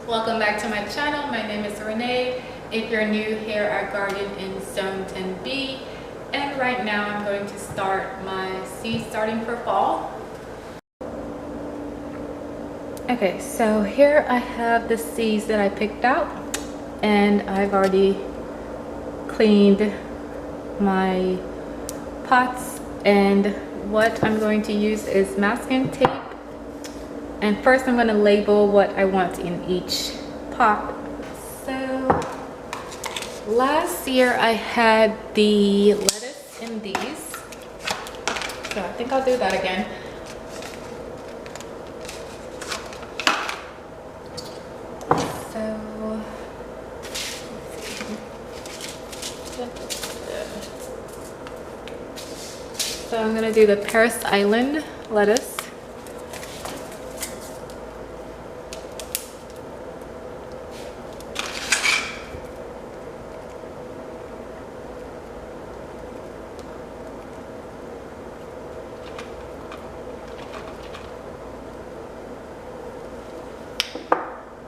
Welcome back to my channel. My name is Renee. If you're new here, I garden in Zone 10B, and right now I'm going to start my seed starting for fall. Okay, so here I have the seeds that I picked out, and I've already cleaned my pots, and what I'm going to use is masking tape. And first I'm going to label what I want in each pot. So last year I had the lettuce in these, so I think I'll do that again. So I'm going to do the Paris Island lettuce.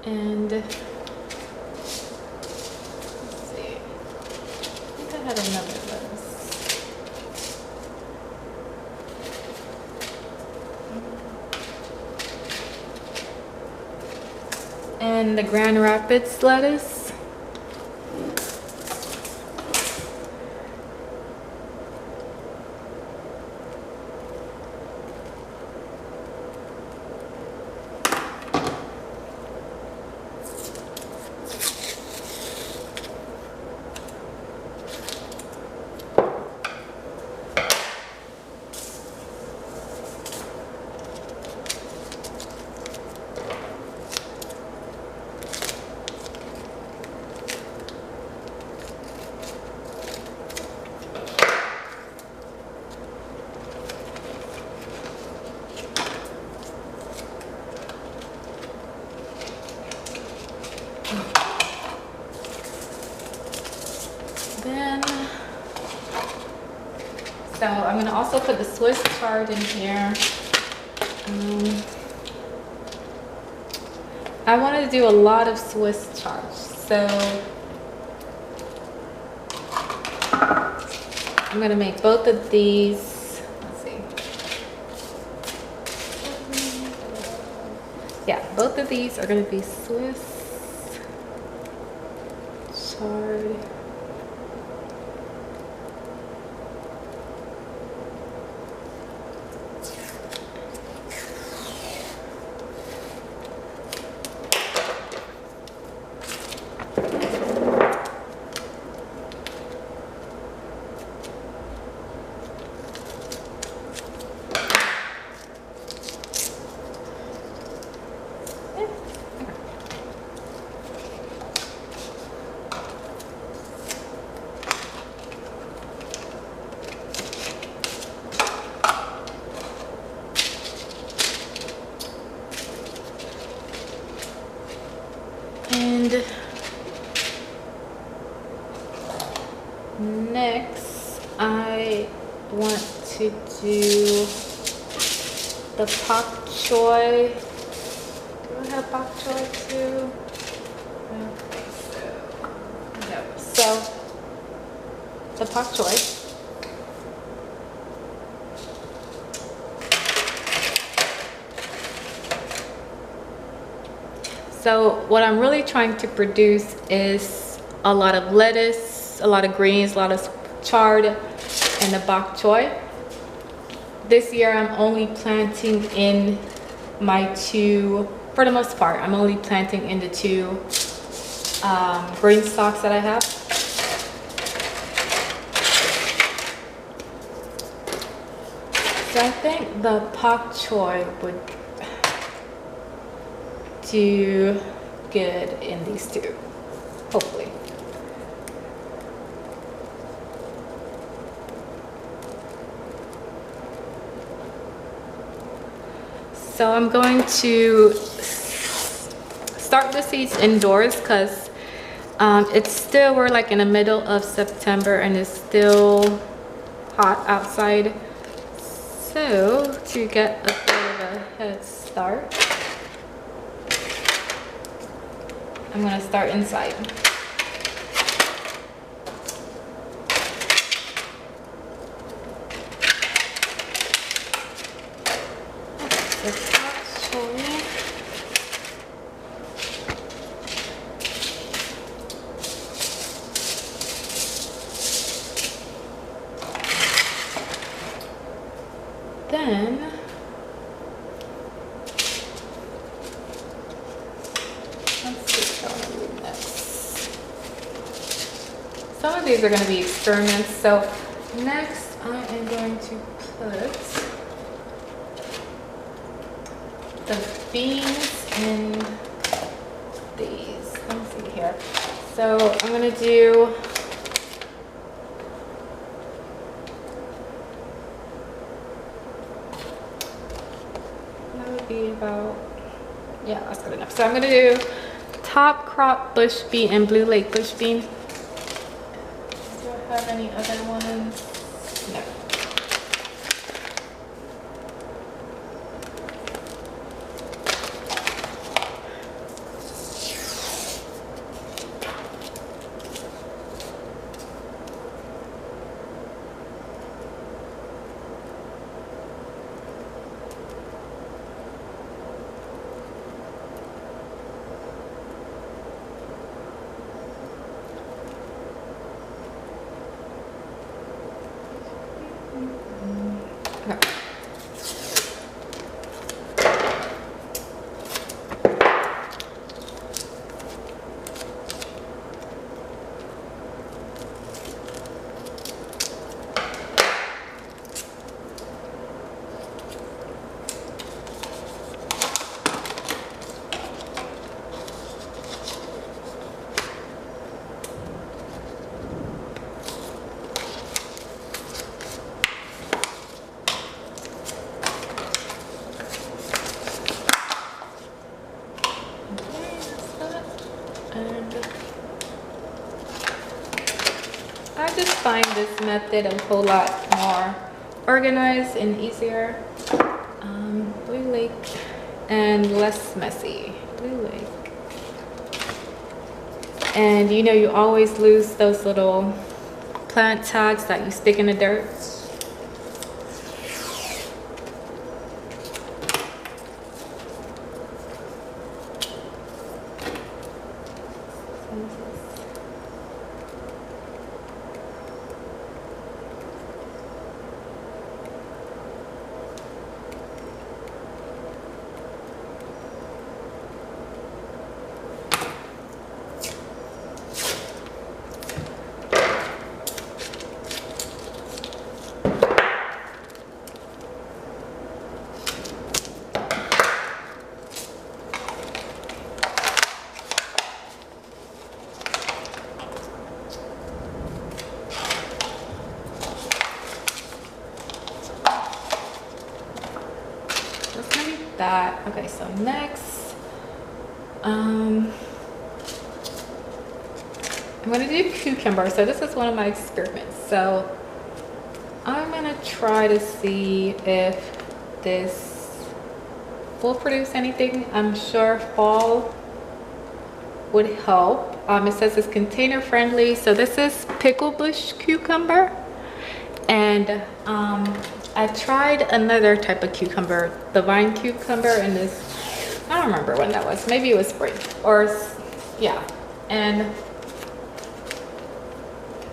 And let's see, I think I had another lettuce. And the Grand Rapids lettuce. So I'm going to also put the Swiss chard in here. I wanted to do a lot of Swiss chard, so I'm going to make both of these. Let's see. Yeah, both of these are going to be Swiss chard. And next, I want to do the pak choi. Do I have pak choi too? I don't think so. No. So the pak choi. So what I'm really trying to produce is a lot of lettuce, a lot of greens, a lot of chard, and the bok choy. This year I'm only planting in my two, for the most part, I'm only planting in the two green stalks that I have. So I think the bok choy would do good in these two, hopefully. So I'm going to start the seeds indoors because it's still, we're like in the middle of September and it's still hot outside. So to get a bit of a head start, I'm gonna start inside. Then let's see what I'm gonna do next. Some of these are going to be experiments. So next I am going to put the beans in these. Let me see here. So I'm going to do be about, yeah, that's good enough. So I'm gonna do top crop bush bean and blue lake bush bean. Do I have any other ones? No. I just find this method a whole lot more organized and easier. Blue Lake and less messy. Blue Lake. And you know, you always lose those little plant tags that you stick in the dirt. That. Okay, so next I'm gonna do cucumber. So this is one of my experiments, so I'm gonna try to see if this will produce anything. I'm sure fall would help. It says it's container friendly, so this is pickle bush cucumber. And I tried another type of cucumber, the vine cucumber, and this, I don't remember when that was. Maybe it was spring or, yeah. And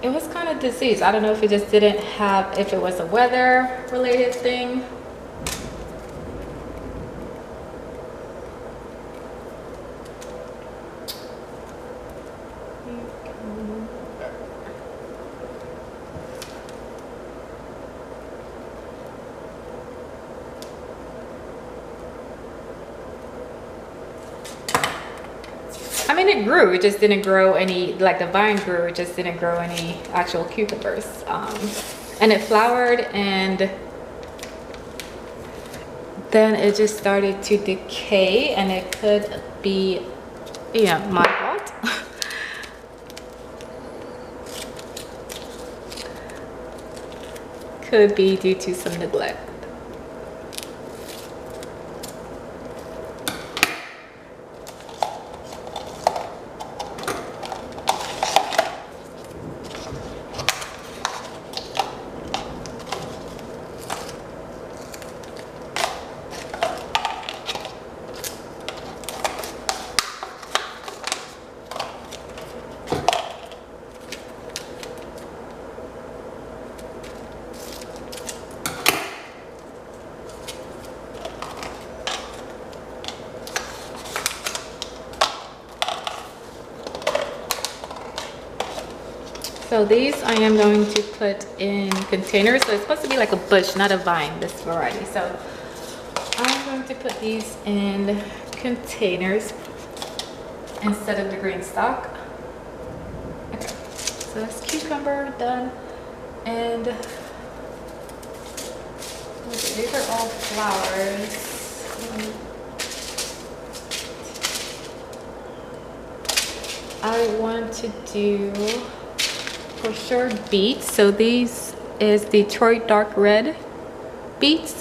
it was kind of diseased. I don't know if it just didn't have, if it was a weather related thing. I mean, it grew, it just didn't grow any, like the vine grew, it just didn't grow any actual cucumbers. And it flowered, and then it just started to decay, and it could be, yeah, my fault. Could be due to some neglect. So these I am going to put in containers. So it's supposed to be like a bush, not a vine, this variety. So I'm going to put these in containers instead of the green stock. Okay, so that's cucumber done. And these are all flowers. I want to do for sure beets. So these is Detroit dark red beets.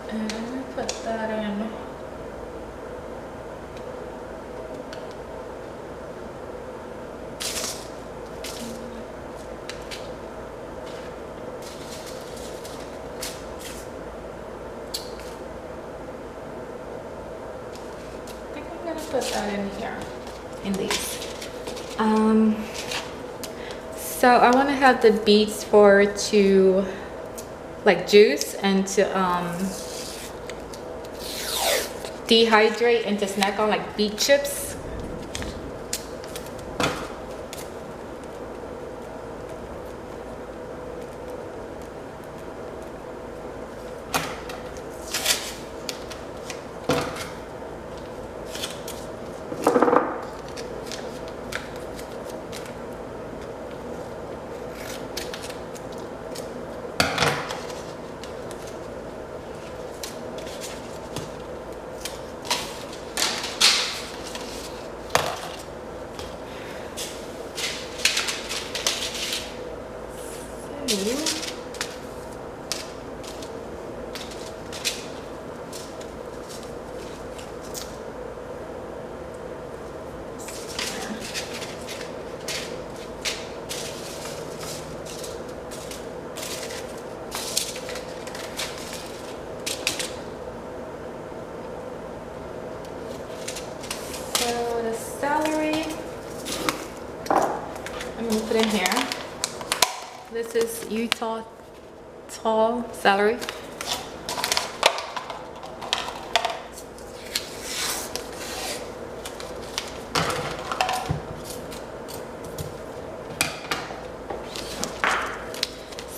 And I'm gonna put that in. Put that in here, in these. So I want to have the beets to like juice and to dehydrate and to snack on, like beet chips. So the celery, I'm gonna put in here. This is Utah tall celery.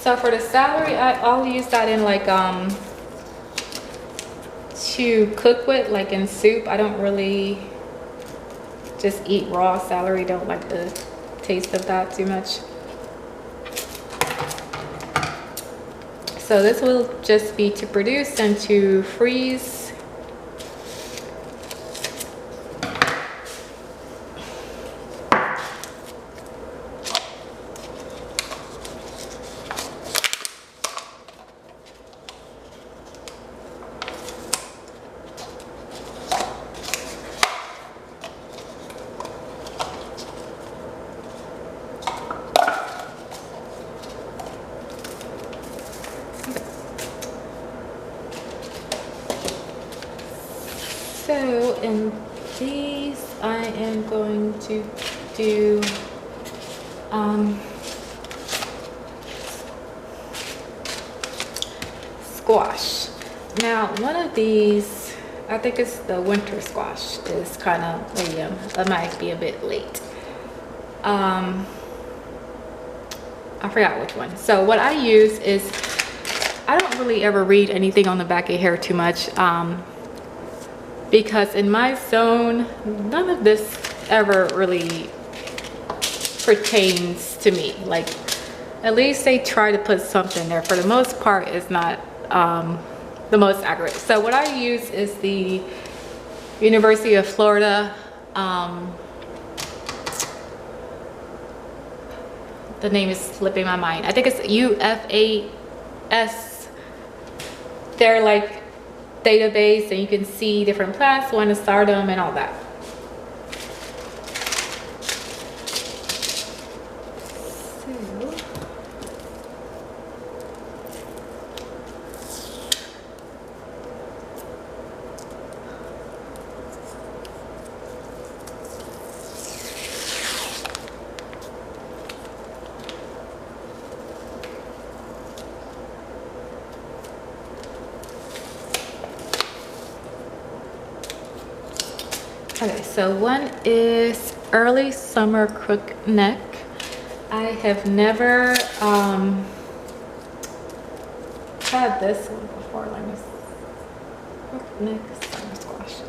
So for the celery, I'll use that in like to cook with, like in soup. I don't really just eat raw celery. Don't like the taste of that too much. So this will just be to produce and to freeze. So in these, I am going to do squash. Now, one of these, I think it's the winter squash, is kind of medium. It might be a bit late. I forgot which one. So what I use is, I don't really ever read anything on the back of here too much. Because in my zone, none of this ever really pertains to me. Like, at least they try to put something there. For the most part, it's not the most accurate. So what I use is the University of Florida, the name is slipping my mind. I think it's UFAS. They're like database, and you can see different plants when to start them and all that. Okay, so one is early summer crook neck. I have never had this one before. Let me see. Crook neck summer squash.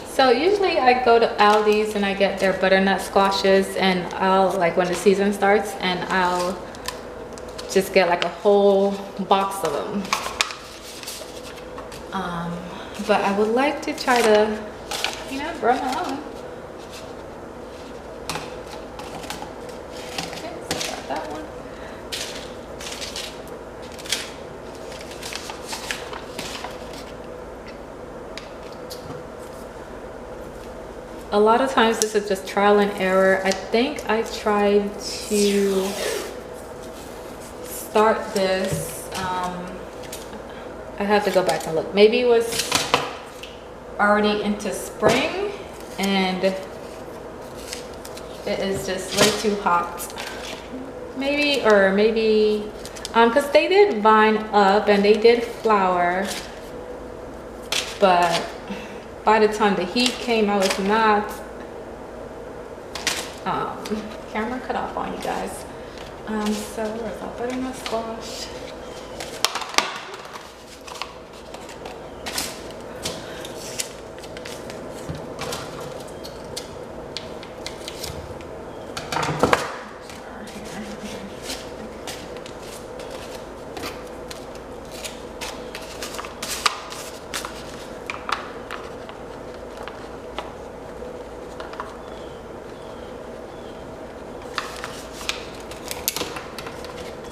So usually I go to Aldi's and I get their butternut squashes, and I'll, like, when the season starts, and I'll just get like a whole box of them. But I would like to try to, you know, grow my own. Okay, so I got that one. A lot of times this is just trial and error. I think I tried to start this. I have to go back and look. Maybe it was already into spring and it is just way too hot. Maybe, or maybe, because they did vine up and they did flower, but by the time the heat came, I was not, camera cut off on you guys. So where's our butternut squash?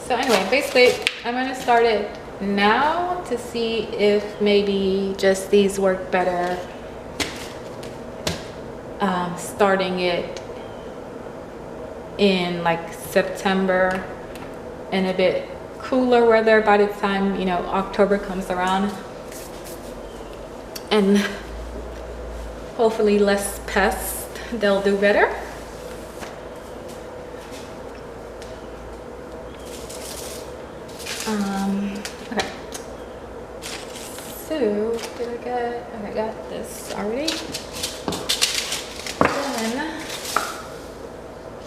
So anyway, basically I'm gonna start it now to see if maybe just these work better, starting it in like September and a bit cooler weather by the time, you know, October comes around, and hopefully less pests, they'll do better. Okay, so did I get, okay, I got this already. Then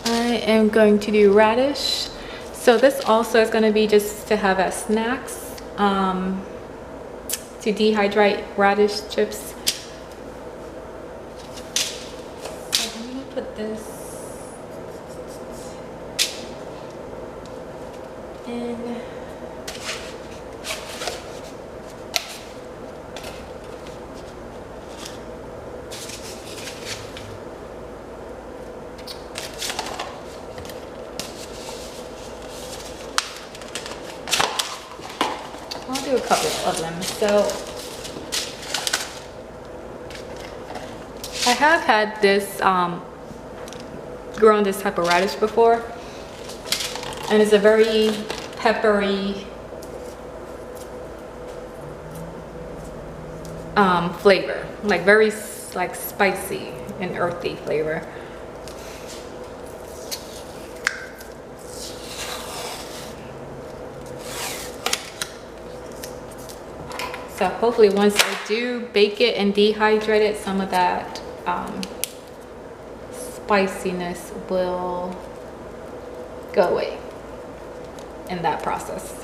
I am going to do radish. So this also is going to be just to have as snacks, to dehydrate radish chips. So I'm going to put this in. I'll do a couple of them. So I have had this, grown this type of radish before, and it's a very peppery flavor, like very like spicy and earthy flavor. So hopefully once I do bake it and dehydrate it, some of that spiciness will go away in that process.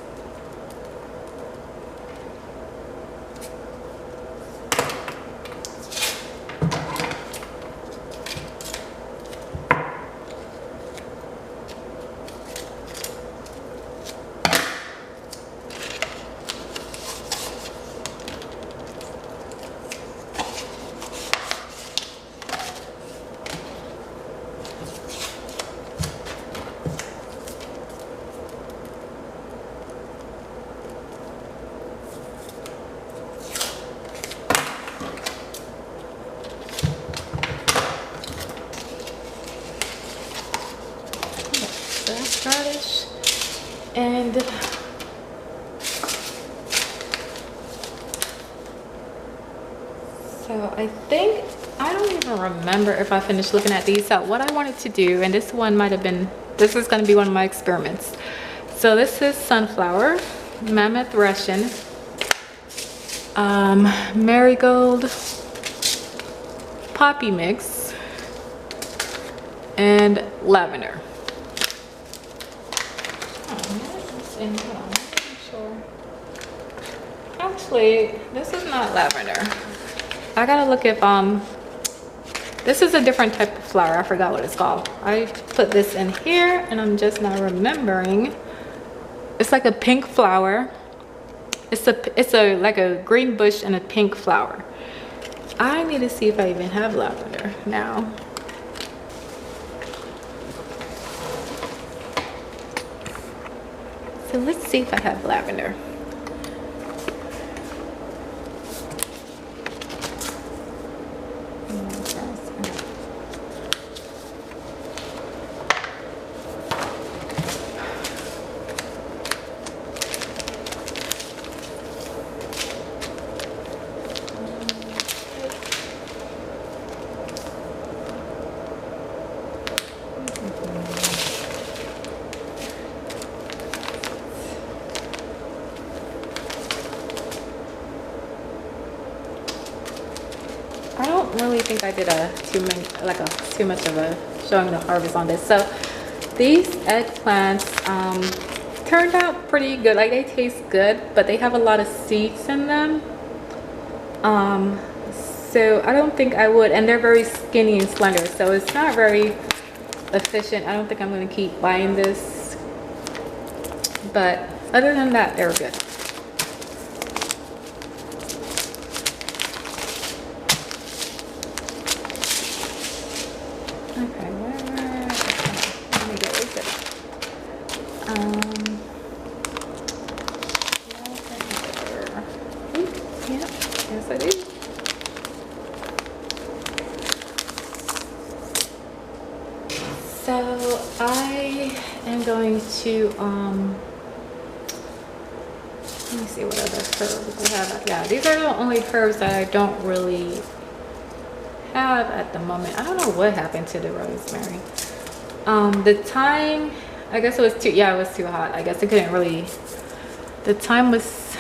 radish, and so I don't even remember if I finished looking at these. So what I wanted to do, and this is going to be one of my experiments. So this is sunflower, Mammoth Russian, marigold, poppy mix, and lavender. Actually, this is not lavender. I gotta look if this is a different type of flower. I forgot what it's called. I put this in here and I'm just not remembering. It's like a pink flower. It's a like a green bush and a pink flower. I need to see if I even have lavender now. So let's see if I have lavender. I don't really think I did too much of a showing the harvest on this. So these eggplants turned out pretty good. Like, they taste good, but they have a lot of seeds in them. So I don't think I would, and they're very skinny and slender, so it's not very efficient. I don't think I'm going to keep buying this, but other than that, they're good. Okay, let me get this. Yeah, yes I do. So I am going to let me see what other herbs I have. Yeah, these are the only herbs that I don't really have at the moment. I don't know what happened to the rosemary. The thyme, I guess it was too hot. I guess it couldn't really, the thyme was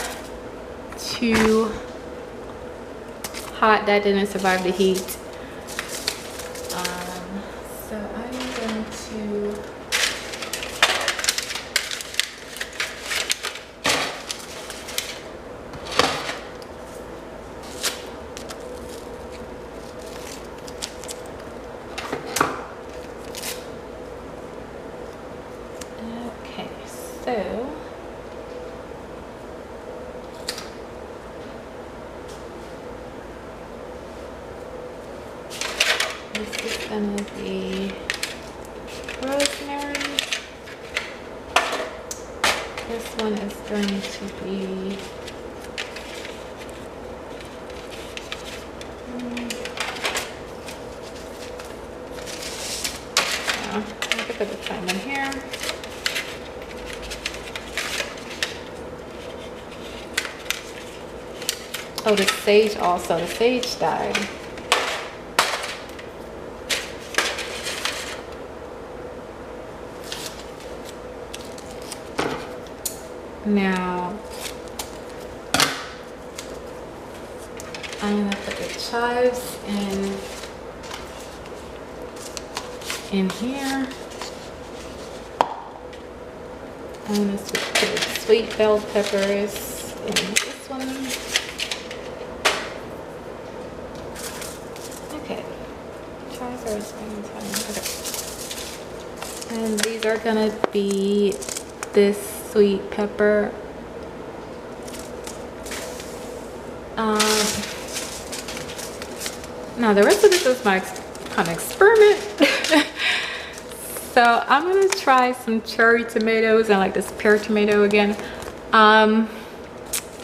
too hot. That didn't survive the heat. So I'm going to so this is gonna be rosemary. This one is going to be I could put the thyme in here. Oh, the sage also. The sage died. Now, I'm gonna put the chives in here. I'm gonna put the sweet bell peppers in this one. Okay, chives are spending time. Okay, and these are gonna be this sweet pepper. Now the rest of this is my kind of experiment. So I'm gonna try some cherry tomatoes and like this pear tomato again.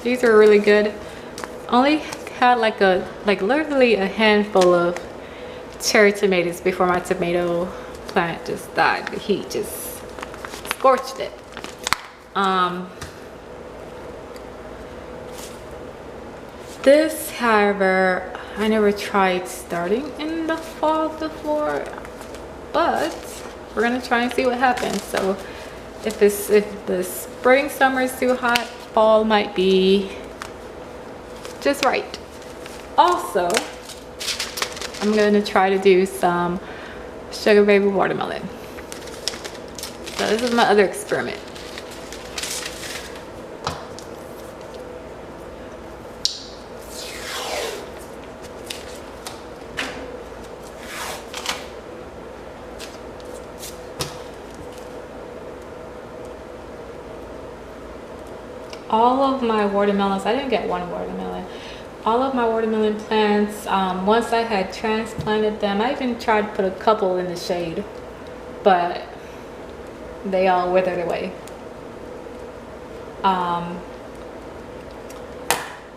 These are really good. Only had like literally a handful of cherry tomatoes before my tomato plant just died. The heat just scorched it. This, however, I never tried starting in the fall before, but we're gonna try and see what happens. So if the spring, summer is too hot, fall might be just right. Also, I'm gonna try to do some sugar baby watermelon. So this is my other experiment. All of my watermelons, I didn't get one watermelon. All of my watermelon plants, once I had transplanted them, I even tried to put a couple in the shade, but they all withered away.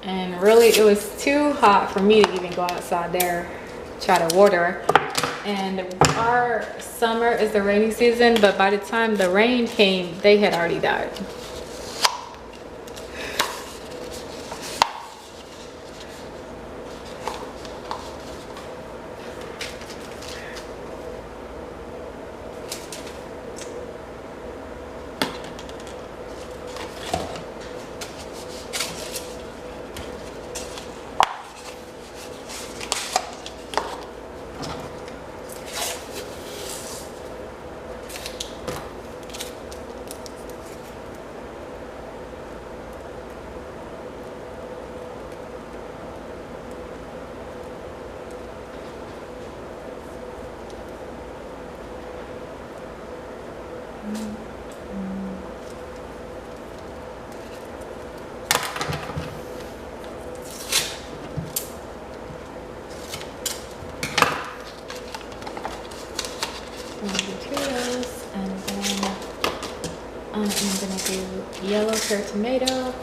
And really it was too hot for me to even go outside there, try to water. And our summer is the rainy season, but by the time the rain came, they had already died. Potatoes, and then I'm gonna do yellow pear tomato.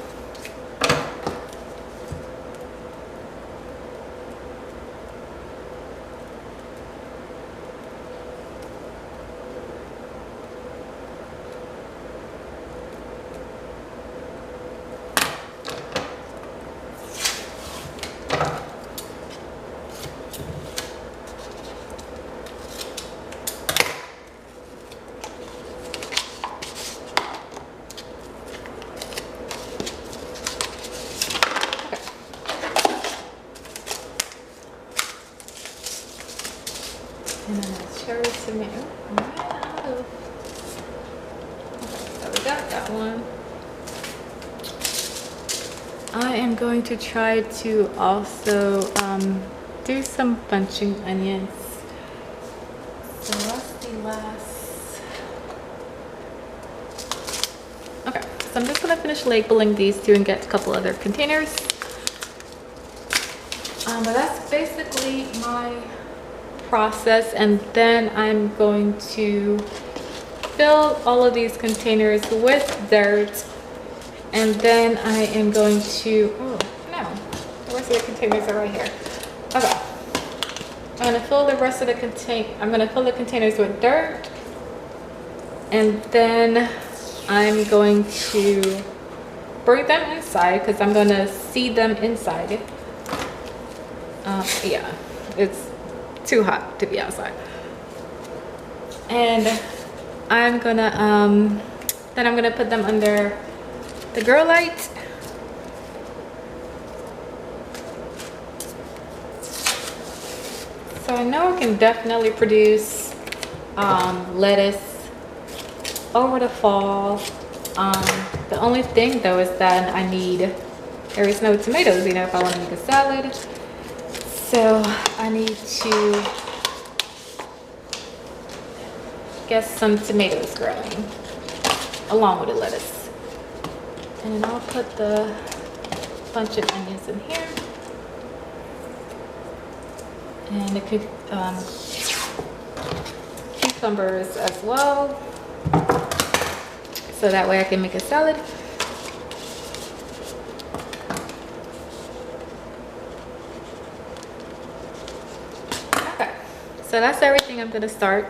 And then a cherry tomato. Wow. So we got that one. I am going to try to also do some bunching onions. So that's the last. Okay, so I'm just gonna finish labeling these two and get a couple other containers. But that's basically my process, and then I'm going to fill all of these containers with dirt, and then I am going to, oh no, the rest of the containers are right here. Okay, I'm gonna fill the rest of the containers with dirt, and then I'm going to bring them inside because I'm gonna seed them inside. Yeah, it's too hot to be outside. And I'm gonna then I'm gonna put them under the grow light. So I know I can definitely produce lettuce over the fall. The only thing though is that there is no tomatoes, you know, if I want to make a salad. So I need to get some tomatoes growing along with the lettuce. And then I'll put the bunch of onions in here. And the cucumbers as well. So that way I can make a salad. So that's everything I'm gonna start.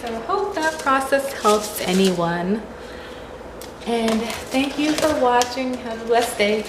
So I hope that process helps anyone. And thank you for watching. Have a blessed day.